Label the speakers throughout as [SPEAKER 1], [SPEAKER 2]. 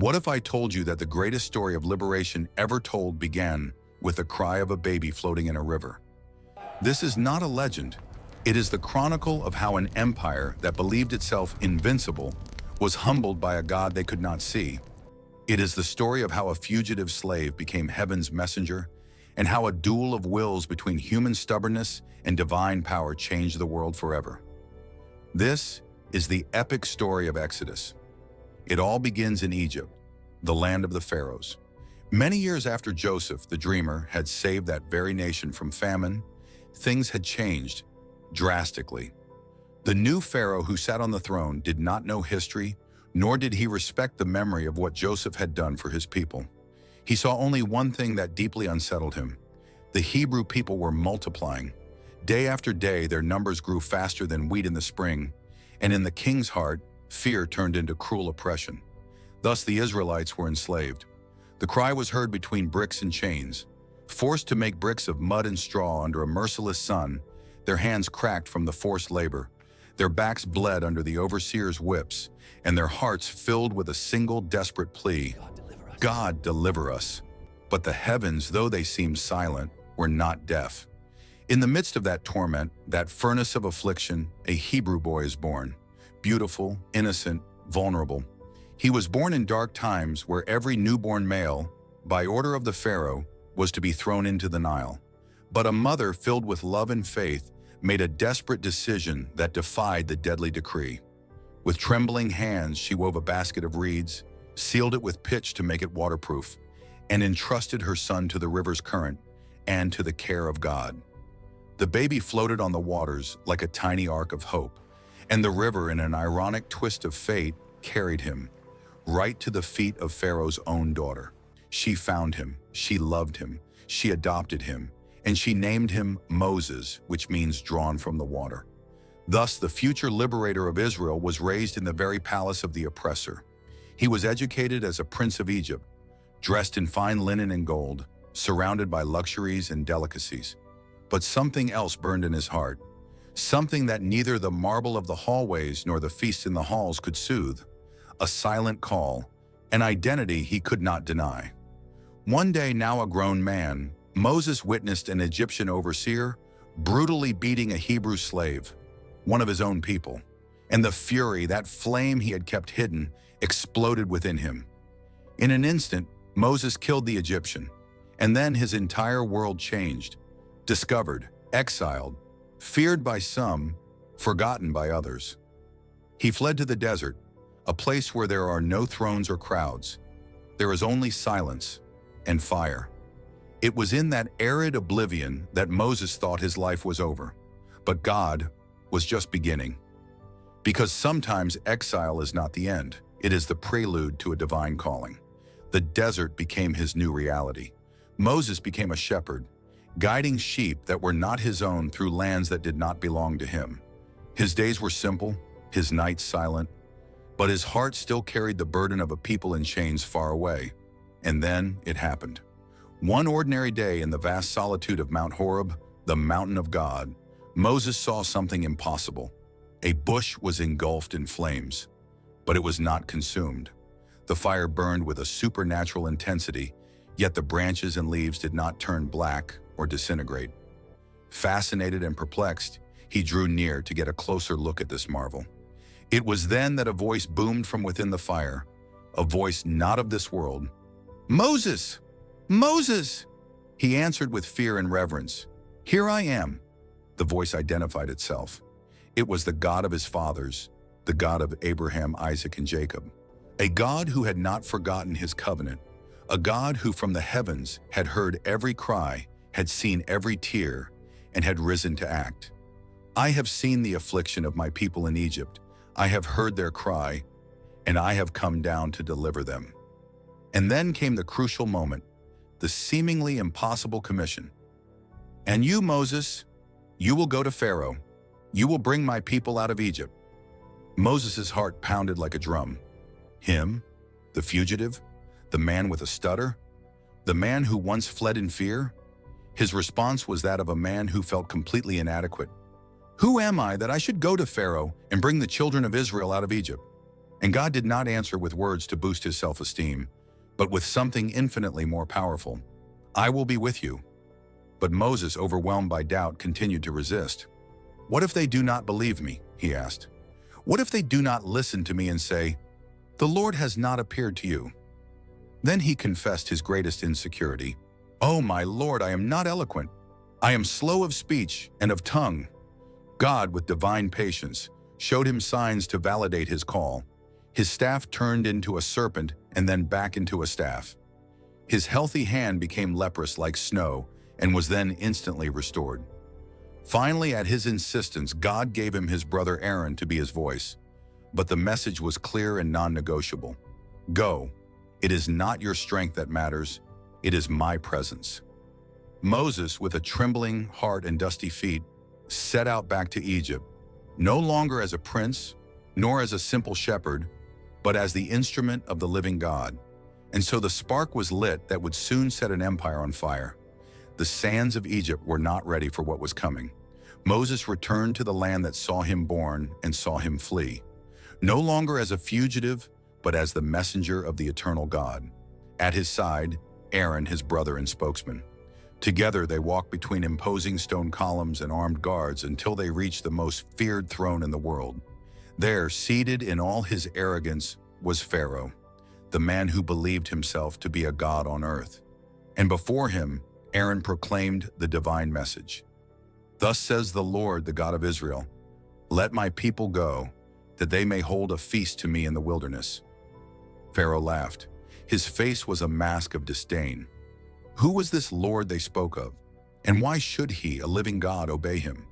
[SPEAKER 1] What if I told you that the greatest story of liberation ever told began with the cry of a baby floating in a river? This is not a legend. It is the chronicle of how an empire that believed itself invincible was humbled by a God they could not see. It is the story of how a fugitive slave became heaven's messenger, and how a duel of wills between human stubbornness and divine power changed the world forever. This is the epic story of Exodus. It all begins in Egypt, the land of the pharaohs. Many years after Joseph, the dreamer, had saved that very nation from famine, things had changed drastically. The new Pharaoh who sat on the throne did not know history, nor did he respect the memory of what Joseph had done for his people. He saw only one thing that deeply unsettled him. The Hebrew people were multiplying. Day after day, their numbers grew faster than wheat in the spring, and in the king's heart, fear turned into cruel oppression. Thus the Israelites were enslaved. The cry was heard between bricks and chains. Forced to make bricks of mud and straw under a merciless sun, their hands cracked from the forced labor. Their backs bled under the overseer's whips, and their hearts filled with a single desperate plea: God, deliver us. But the heavens, though they seemed silent, were not deaf. In the midst of that torment, that furnace of affliction, a Hebrew boy is born. Beautiful, innocent, vulnerable. He was born in dark times where every newborn male, by order of the Pharaoh, was to be thrown into the Nile. But a mother filled with love and faith made a desperate decision that defied the deadly decree. With trembling hands, she wove a basket of reeds, sealed it with pitch to make it waterproof, and entrusted her son to the river's current and to the care of God. The baby floated on the waters like a tiny ark of hope, and the river, in an ironic twist of fate, carried him right to the feet of Pharaoh's own daughter. She found him, she loved him, she adopted him, and she named him Moses, which means drawn from the water. Thus, the future liberator of Israel was raised in the very palace of the oppressor. He was educated as a prince of Egypt, dressed in fine linen and gold, surrounded by luxuries and delicacies. But something else burned in his heart, something that neither the marble of the hallways nor the feasts in the halls could soothe: a silent call, an identity he could not deny. One day, now a grown man, Moses witnessed an Egyptian overseer brutally beating a Hebrew slave, one of his own people, and the fury, that flame he had kept hidden, exploded within him. In an instant, Moses killed the Egyptian, and then his entire world changed, discovered, exiled, feared by some, forgotten by others. He fled to the desert, a place where there are no thrones or crowds. There is only silence and fire. It was in that arid oblivion that Moses thought his life was over, but God was just beginning. Because sometimes exile is not the end, it is the prelude to a divine calling. The desert became his new reality. Moses became a shepherd, guiding sheep that were not his own through lands that did not belong to him. His days were simple, his nights silent, but his heart still carried the burden of a people in chains far away. And then it happened. One ordinary day in the vast solitude of Mount Horeb, the mountain of God, Moses saw something impossible. A bush was engulfed in flames, but it was not consumed. The fire burned with a supernatural intensity, yet the branches and leaves did not turn black or disintegrate. Fascinated and perplexed, he drew near to get a closer look at this marvel. It was then that a voice boomed from within the fire, a voice not of this world. "Moses! Moses!" He answered with fear and reverence. "Here I am." The voice identified itself. It was the God of his fathers, the God of Abraham, Isaac, and Jacob. A God who had not forgotten his covenant, a God who from the heavens had heard every cry, had seen every tear, and had risen to act. "I have seen the affliction of my people in Egypt. I have heard their cry, and I have come down to deliver them." And then came the crucial moment, the seemingly impossible commission. "And you, Moses, you will go to Pharaoh. You will bring my people out of Egypt." Moses' heart pounded like a drum. Him, the fugitive, the man with a stutter, the man who once fled in fear? His response was that of a man who felt completely inadequate. "Who am I that I should go to Pharaoh and bring the children of Israel out of Egypt?" And God did not answer with words to boost his self-esteem, but with something infinitely more powerful. I will be with you. But Moses, overwhelmed by doubt, continued to resist. What if they do not believe me? He asked. What if they do not listen to me and say, the Lord has not appeared to you? Then he confessed his greatest insecurity. Oh, my Lord, I am not eloquent. I am slow of speech and of tongue. God, with divine patience, showed him signs to validate his call. His staff turned into a serpent and then back into a staff. His healthy hand became leprous like snow and was then instantly restored. Finally, at his insistence, God gave him his brother Aaron to be his voice. But the message was clear and non-negotiable. Go. It is not your strength that matters. It is my presence. Moses, with a trembling heart and dusty feet, set out back to Egypt, no longer as a prince, nor as a simple shepherd, but as the instrument of the living God. And so the spark was lit that would soon set an empire on fire. The sands of Egypt were not ready for what was coming. Moses returned to the land that saw him born and saw him flee, no longer as a fugitive, but as the messenger of the eternal God. At his side, Aaron, his brother and spokesman. Together they walked between imposing stone columns and armed guards until they reached the most feared throne in the world. There, seated in all his arrogance, was Pharaoh, the man who believed himself to be a god on earth. And before him, Aaron proclaimed the divine message. Thus says the Lord, the God of Israel, let my people go, that they may hold a feast to me in the wilderness. Pharaoh laughed. His face was a mask of disdain. Who was this Lord they spoke of? And why should he, a living God, obey him?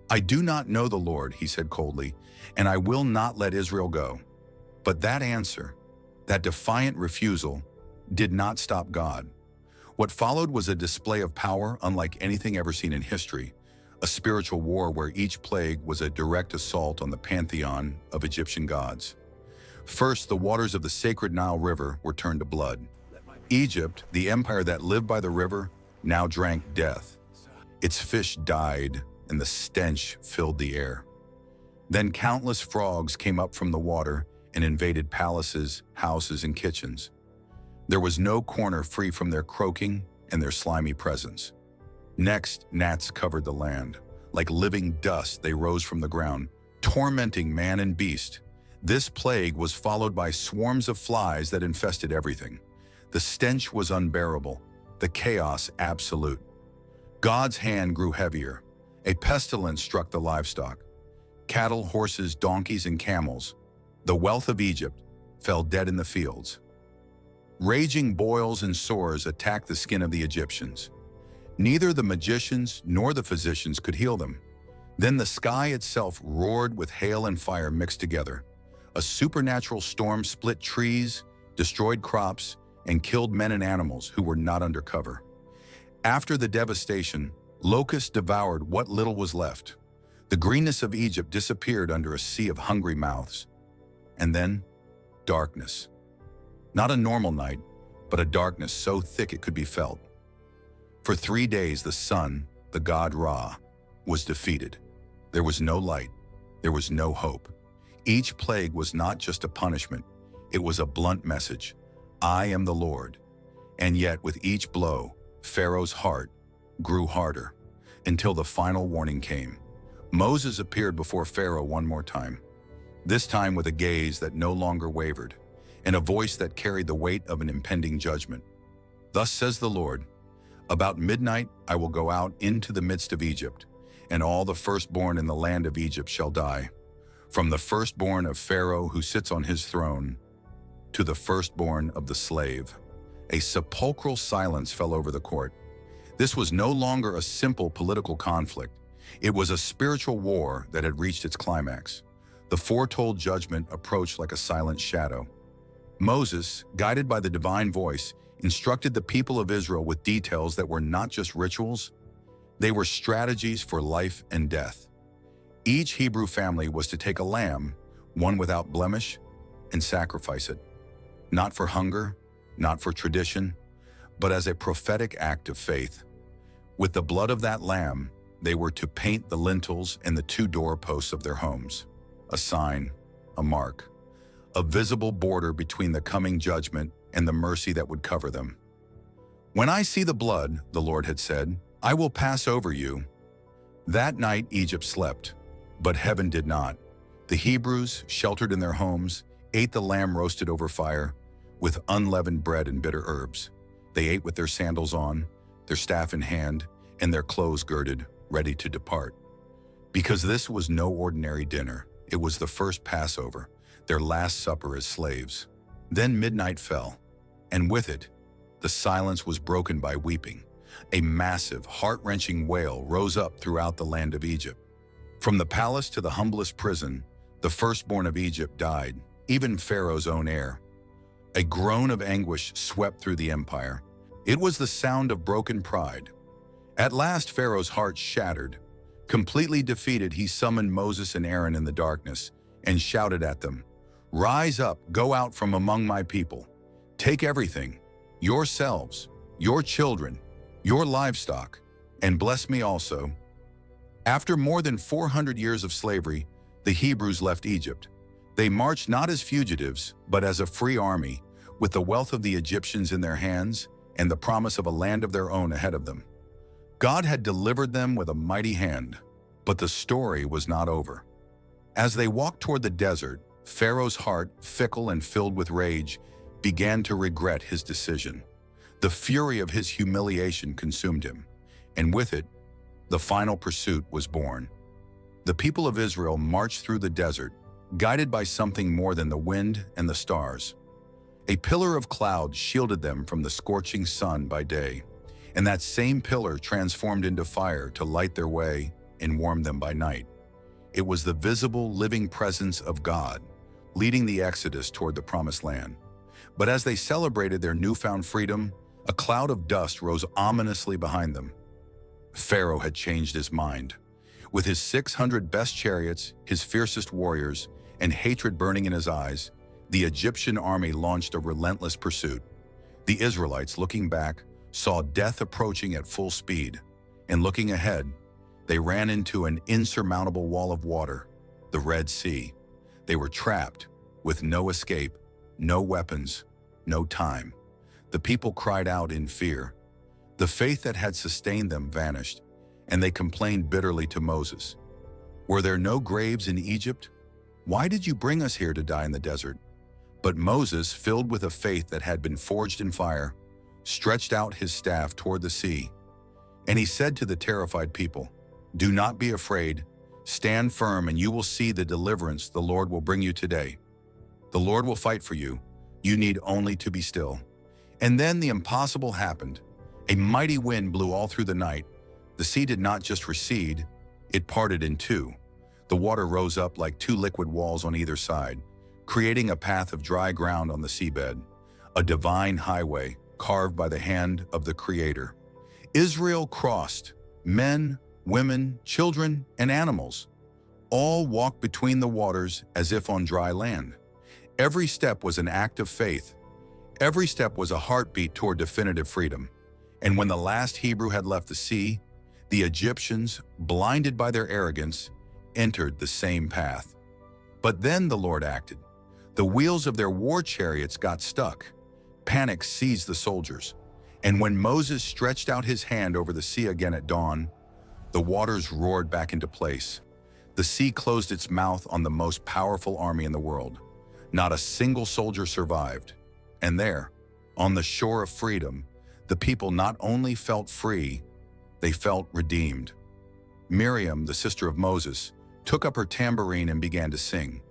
[SPEAKER 1] I do not know the Lord, he said coldly, and I will not let Israel go. But that answer, that defiant refusal, did not stop God. What followed was a display of power unlike anything ever seen in history, a spiritual war where each plague was a direct assault on the pantheon of Egyptian gods. First, the waters of the sacred Nile River were turned to blood. Egypt, the empire that lived by the river, now drank death. Its fish died, and the stench filled the air. Then countless frogs came up from the water and invaded palaces, houses, and kitchens. There was no corner free from their croaking and their slimy presence. Next, gnats covered the land. Like living dust, they rose from the ground, tormenting man and beast. This plague was followed by swarms of flies that infested everything. The stench was unbearable, the chaos absolute. God's hand grew heavier. A pestilence struck the livestock. Cattle, horses, donkeys, and camels, the wealth of Egypt, fell dead in the fields. Raging boils and sores attacked the skin of the Egyptians. Neither the magicians nor the physicians could heal them. Then the sky itself roared with hail and fire mixed together. A supernatural storm split trees, destroyed crops, and killed men and animals who were not under cover. After the devastation, locusts devoured what little was left. The greenness of Egypt disappeared under a sea of hungry mouths. And then, darkness. Not a normal night, but a darkness so thick it could be felt. For 3 days, the sun, the god Ra, was defeated. There was no light. There was no hope. Each plague was not just a punishment. It was a blunt message. I am the Lord. And yet, with each blow, Pharaoh's heart grew harder until the final warning came. Moses appeared before Pharaoh one more time, this time with a gaze that no longer wavered and a voice that carried the weight of an impending judgment. Thus says the Lord, about midnight I will go out into the midst of Egypt, and all the firstborn in the land of Egypt shall die, from the firstborn of Pharaoh who sits on his throne to the firstborn of the slave. A sepulchral silence fell over the court. This was no longer a simple political conflict. It was a spiritual war that had reached its climax. The foretold judgment approached like a silent shadow. Moses, guided by the divine voice, instructed the people of Israel with details that were not just rituals. They were strategies for life and death. Each Hebrew family was to take a lamb, one without blemish, and sacrifice it. Not for hunger, not for tradition, but as a prophetic act of faith. With the blood of that lamb, they were to paint the lintels and the 2 doorposts of their homes. A sign, a mark, a visible border between the coming judgment and the mercy that would cover them. "When I see the blood," the Lord had said, "I will pass over you." That night Egypt slept, but heaven did not. The Hebrews, sheltered in their homes, ate the lamb roasted over fire, with unleavened bread and bitter herbs. They ate with their sandals on, their staff in hand, and their clothes girded, ready to depart. Because this was no ordinary dinner. It was the first Passover, their last supper as slaves. Then midnight fell, and with it, the silence was broken by weeping. A massive, heart-wrenching wail rose up throughout the land of Egypt. From the palace to the humblest prison, the firstborn of Egypt died, even Pharaoh's own heir. A groan of anguish swept through the empire. It was the sound of broken pride. At last Pharaoh's heart shattered. Completely defeated, he summoned Moses and Aaron in the darkness and shouted at them, "Rise up, go out from among my people. Take everything, yourselves, your children, your livestock, and bless me also." After more than 400 years of slavery, the Hebrews left Egypt. They marched not as fugitives, but as a free army, with the wealth of the Egyptians in their hands and the promise of a land of their own ahead of them. God had delivered them with a mighty hand, but the story was not over. As they walked toward the desert, Pharaoh's heart, fickle and filled with rage, began to regret his decision. The fury of his humiliation consumed him, and with it, the final pursuit was born. The people of Israel marched through the desert, guided by something more than the wind and the stars. A pillar of cloud shielded them from the scorching sun by day, and that same pillar transformed into fire to light their way and warm them by night. It was the visible, living presence of God, leading the Exodus toward the Promised Land. But as they celebrated their newfound freedom, a cloud of dust rose ominously behind them. Pharaoh had changed his mind. With his 600 best chariots, his fiercest warriors, and hatred burning in his eyes, the Egyptian army launched a relentless pursuit. The Israelites, looking back, saw death approaching at full speed, and looking ahead, they ran into an insurmountable wall of water, the Red Sea. They were trapped, with no escape, no weapons, no time. The people cried out in fear. The faith that had sustained them vanished, and they complained bitterly to Moses. "Were there no graves in Egypt? Why did you bring us here to die in the desert?" But Moses, filled with a faith that had been forged in fire, stretched out his staff toward the sea. And he said to the terrified people, "Do not be afraid. Stand firm, and you will see the deliverance the Lord will bring you today. The Lord will fight for you. You need only to be still." And then the impossible happened. A mighty wind blew all through the night. The sea did not just recede, it parted in two. The water rose up like two liquid walls on either side, creating a path of dry ground on the seabed, a divine highway carved by the hand of the Creator. Israel crossed. Men, women, children, and animals all walked between the waters as if on dry land. Every step was an act of faith. Every step was a heartbeat toward definitive freedom. And when the last Hebrew had left the sea, the Egyptians, blinded by their arrogance, entered the same path. But then the Lord acted. The wheels of their war chariots got stuck. Panic seized the soldiers. And when Moses stretched out his hand over the sea again at dawn, the waters roared back into place. The sea closed its mouth on the most powerful army in the world. Not a single soldier survived. And there, on the shore of freedom, the people not only felt free, they felt redeemed. Miriam, the sister of Moses, took up her tambourine and began to sing,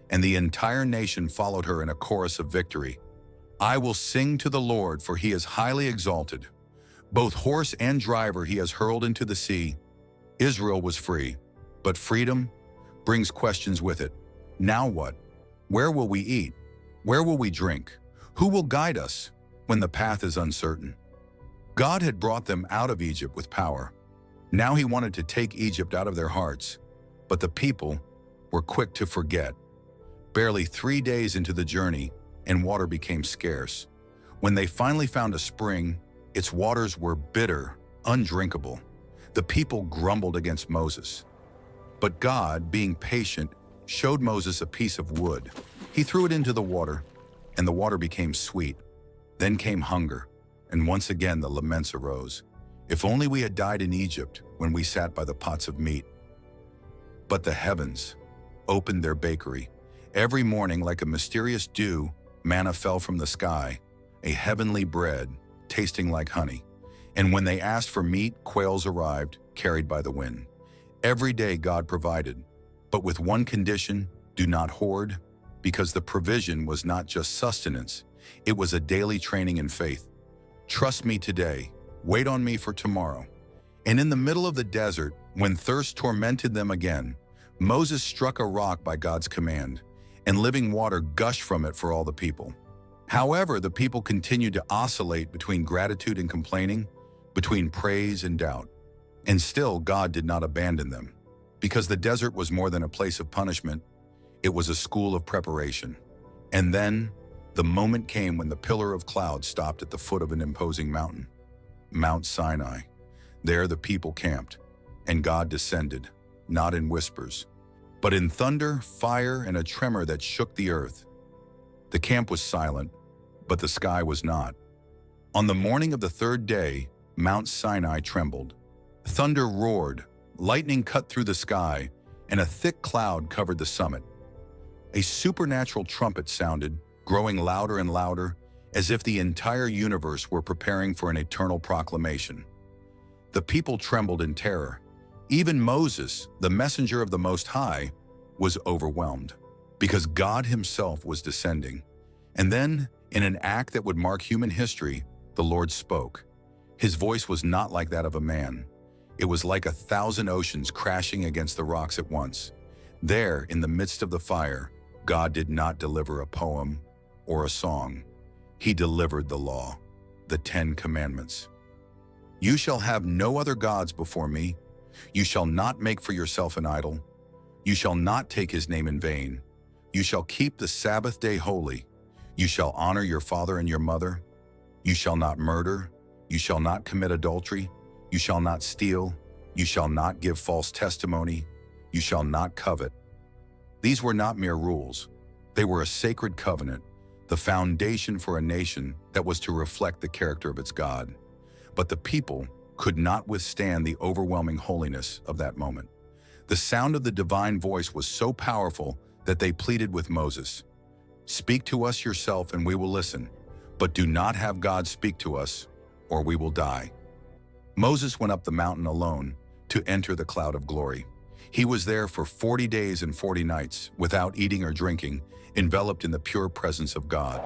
[SPEAKER 1] and the entire nation followed her in a chorus of victory. "I will sing to the Lord, for he is highly exalted. Both horse and driver he has hurled into the sea." Israel was free, but freedom brings questions with it. Now what? Where will we eat? Where will we drink? Who will guide us when the path is uncertain? God had brought them out of Egypt with power. Now he wanted to take Egypt out of their hearts, but the people were quick to forget. Barely 3 days into the journey, and water became scarce. When they finally found a spring, its waters were bitter, undrinkable. The people grumbled against Moses. But God, being patient, showed Moses a piece of wood. He threw it into the water, and the water became sweet. Then came hunger, and once again the laments arose. If only we had died in Egypt when we sat by the pots of meat. But the heavens opened their bakery. Every morning, like a mysterious dew, manna fell from the sky, a heavenly bread tasting like honey. And when they asked for meat, quails arrived, carried by the wind. Every day God provided, but with one condition: do not hoard, because the provision was not just sustenance, it was a daily training in faith. Trust me today, wait on me for tomorrow. And in the middle of the desert, when thirst tormented them again, Moses struck a rock by God's command, and living water gushed from it for all the people. However, the people continued to oscillate between gratitude and complaining, between praise and doubt. And still, God did not abandon them, because the desert was more than a place of punishment. It was a school of preparation. And then, the moment came when the pillar of cloud stopped at the foot of an imposing mountain, Mount Sinai. There the people camped, and God descended, not in whispers, but in thunder, fire, and a tremor that shook the earth. The camp was silent, but the sky was not. On the morning of the third day, Mount Sinai trembled. Thunder roared, lightning cut through the sky, and a thick cloud covered the summit. A supernatural trumpet sounded, growing louder and louder, as if the entire universe were preparing for an eternal proclamation. The people trembled in terror. Even Moses, the messenger of the Most High, was overwhelmed, because God himself was descending. And then, in an act that would mark human history, the Lord spoke. His voice was not like that of a man. It was like 1,000 oceans crashing against the rocks at once. There, in the midst of the fire, God did not deliver a poem or a song. He delivered the law, the 10 Commandments. You shall have no other gods before me. You shall not make for yourself an idol. You shall not take his name in vain. You shall keep the Sabbath day holy. You shall honor your father and your mother. You shall not murder. You shall not commit adultery. You shall not steal. You shall not give false testimony. You shall not covet. These were not mere rules. They were a sacred covenant, the foundation for a nation that was to reflect the character of its God. But the people could not withstand the overwhelming holiness of that moment. The sound of the divine voice was so powerful that they pleaded with Moses, "Speak to us yourself and we will listen, but do not have God speak to us, or we will die." Moses went up the mountain alone to enter the cloud of glory. He was there for 40 days and 40 nights, without eating or drinking, enveloped in the pure presence of God.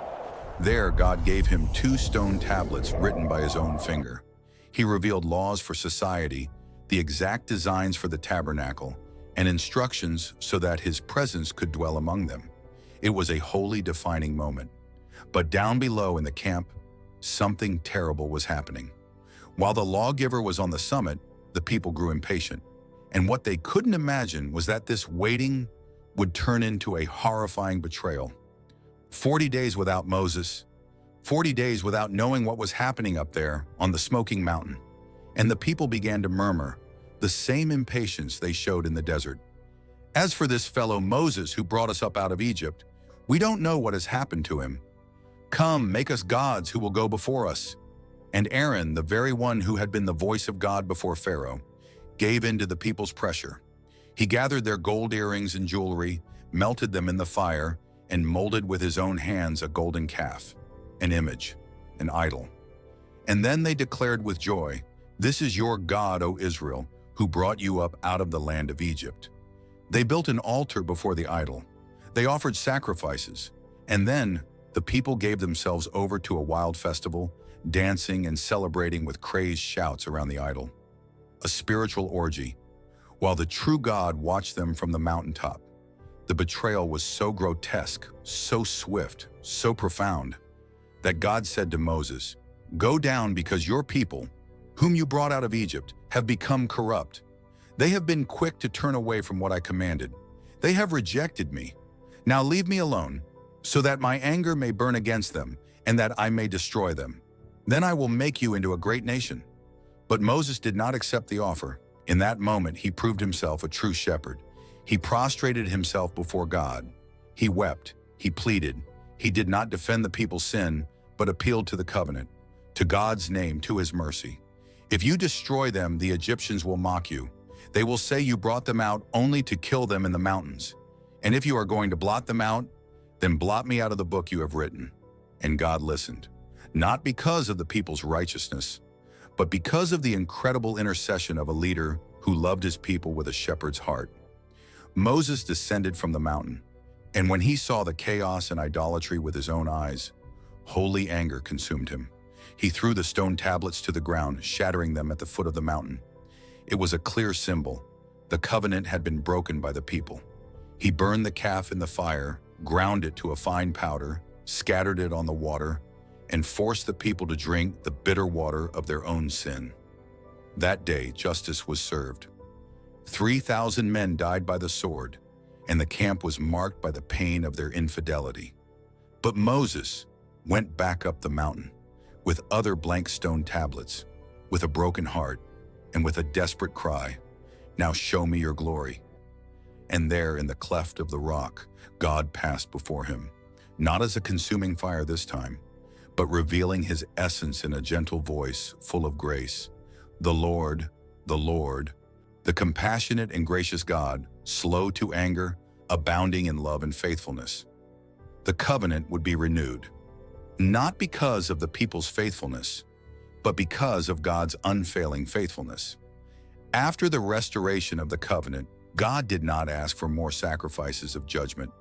[SPEAKER 1] There, God gave him 2 stone tablets written by his own finger. He revealed laws for society, the exact designs for the tabernacle, and instructions so that his presence could dwell among them. It was a holy, defining moment. But down below in the camp, something terrible was happening. While the lawgiver was on the summit, the people grew impatient. And what they couldn't imagine was that this waiting would turn into a horrifying betrayal. 40 days without Moses, 40 days without knowing what was happening up there on the smoking mountain. And the people began to murmur, the same impatience they showed in the desert. "As for this fellow Moses who brought us up out of Egypt, we don't know what has happened to him. Come, make us gods who will go before us." And Aaron, the very one who had been the voice of God before Pharaoh, gave in to the people's pressure. He gathered their gold earrings and jewelry, melted them in the fire, and molded with his own hands a golden calf, an image, an idol. And then they declared with joy, "This is your God, O Israel, who brought you up out of the land of Egypt." They built an altar before the idol. They offered sacrifices, and then the people gave themselves over to a wild festival, dancing and celebrating with crazed shouts around the idol. A spiritual orgy, while the true God watched them from the mountaintop. The betrayal was so grotesque, so swift, so profound, that God said to Moses, "Go down, because your people, whom you brought out of Egypt, have become corrupt. They have been quick to turn away from what I commanded. They have rejected me. Now leave me alone, so that my anger may burn against them, and that I may destroy them. Then I will make you into a great nation." But Moses did not accept the offer. In that moment, he proved himself a true shepherd. He prostrated himself before God. He wept. He pleaded. He did not defend the people's sin, but appealed to the covenant, to God's name, to his mercy. If you destroy them, the Egyptians will mock you. They will say you brought them out only to kill them in the mountains. And if you are going to blot them out, then blot me out of the book you have written. And God listened, not because of the people's righteousness, but because of the incredible intercession of a leader who loved his people with a shepherd's heart. Moses descended from the mountain, and when he saw the chaos and idolatry with his own eyes, holy anger consumed him. He threw the stone tablets to the ground, shattering them at the foot of the mountain. It was a clear symbol. The covenant had been broken by the people. He burned the calf in the fire, ground it to a fine powder, scattered it on the water, and forced the people to drink the bitter water of their own sin. That day, justice was served. 3,000 men died by the sword, and the camp was marked by the pain of their infidelity. But Moses went back up the mountain with other blank stone tablets, with a broken heart, and with a desperate cry, "Now show me your glory." And there in the cleft of the rock, God passed before him, not as a consuming fire this time, but revealing his essence in a gentle voice full of grace. The Lord, the compassionate and gracious God, slow to anger, abounding in love and faithfulness. The covenant would be renewed, not because of the people's faithfulness, but because of God's unfailing faithfulness. After the restoration of the covenant, God did not ask for more sacrifices of judgment.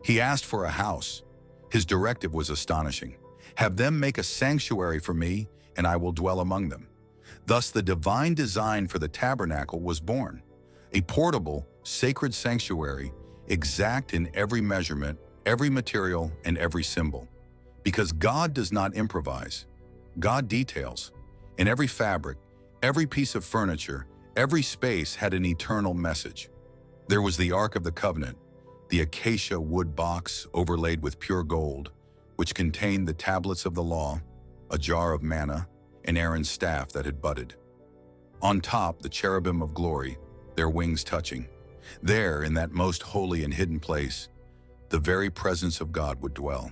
[SPEAKER 1] He asked for a house. His directive was astonishing. "Have them make a sanctuary for me, and I will dwell among them." Thus, the divine design for the tabernacle was born, a portable, sacred sanctuary, exact in every measurement, every material, and every symbol. Because God does not improvise, God details. In every fabric, every piece of furniture, every space had an eternal message. There was the Ark of the Covenant, the acacia wood box overlaid with pure gold, which contained the tablets of the law, a jar of manna, and Aaron's staff that had budded. On top, the cherubim of glory, their wings touching. There, in that most holy and hidden place, the very presence of God would dwell.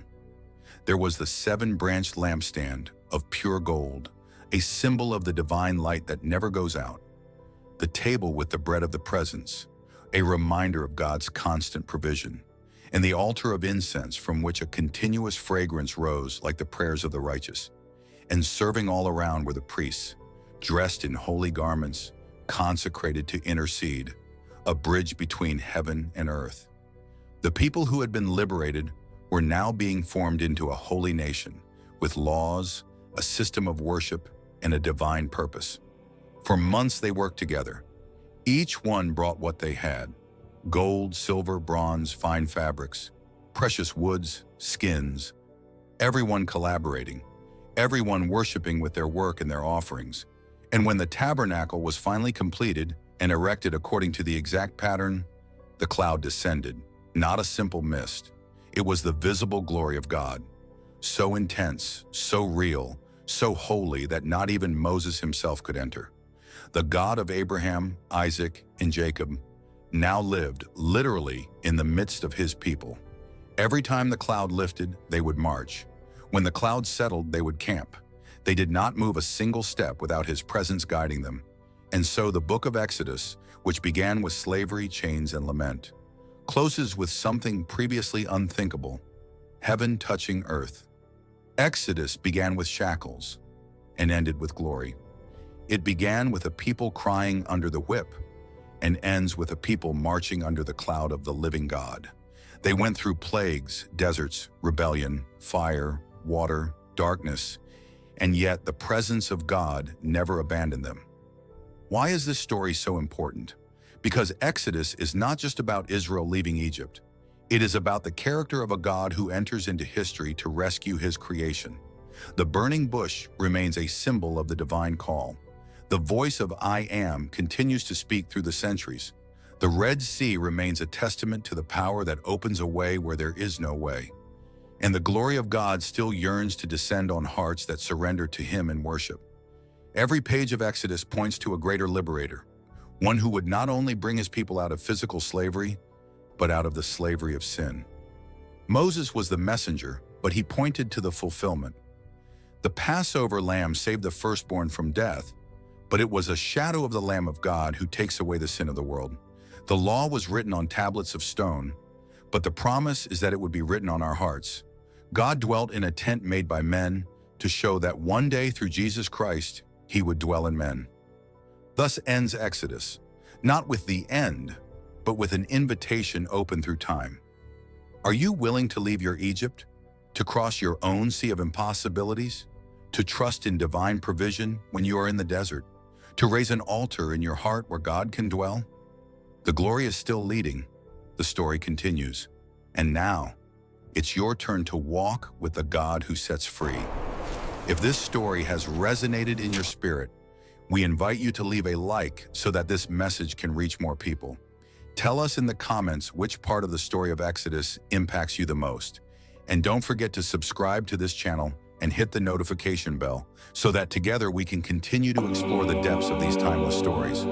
[SPEAKER 1] There was the 7-branched lampstand of pure gold, a symbol of the divine light that never goes out. The table with the bread of the presence, a reminder of God's constant provision, and the altar of incense from which a continuous fragrance rose like the prayers of the righteous. And serving all around were the priests, dressed in holy garments, consecrated to intercede, a bridge between heaven and earth. The people who had been liberated were now being formed into a holy nation, with laws, a system of worship, and a divine purpose. For months they worked together. Each one brought what they had: gold, silver, bronze, fine fabrics, precious woods, skins, everyone collaborating, everyone worshiping with their work and their offerings. And when the tabernacle was finally completed and erected according to the exact pattern, the cloud descended, not a simple mist. It was the visible glory of God, so intense, so real, so holy that not even Moses himself could enter. The God of Abraham, Isaac, and Jacob now lived literally in the midst of his people. Every time the cloud lifted, they would march. When the cloud settled, they would camp. They did not move a single step without his presence guiding them. And so the book of Exodus, which began with slavery, chains, and lament, closes with something previously unthinkable: heaven touching earth. Exodus began with shackles and ended with glory. It began with a people crying under the whip and ends with a people marching under the cloud of the living God. They went through plagues, deserts, rebellion, fire, water, darkness, and yet the presence of God never abandoned them. Why is this story so important? Because Exodus is not just about Israel leaving Egypt. It is about the character of a God who enters into history to rescue his creation. The burning bush remains a symbol of the divine call. The voice of I Am continues to speak through the centuries. The Red Sea remains a testament to the power that opens a way where there is no way. And the glory of God still yearns to descend on hearts that surrender to him in worship. Every page of Exodus points to a greater liberator, one who would not only bring his people out of physical slavery, but out of the slavery of sin. Moses was the messenger, but he pointed to the fulfillment. The Passover lamb saved the firstborn from death, but it was a shadow of the Lamb of God who takes away the sin of the world. The law was written on tablets of stone, but the promise is that it would be written on our hearts. God dwelt in a tent made by men to show that one day through Jesus Christ, he would dwell in men. Thus ends Exodus, not with the end, but with an invitation open through time. Are you willing to leave your Egypt, to cross your own sea of impossibilities, to trust in divine provision when you are in the desert, to raise an altar in your heart where God can dwell? The glory is still leading. The story continues. And now, it's your turn to walk with the God who sets free. If this story has resonated in your spirit, we invite you to leave a like so that this message can reach more people. Tell us in the comments which part of the story of Exodus impacts you the most. And don't forget to subscribe to this channel and hit the notification bell so that together we can continue to explore the depths of these timeless stories.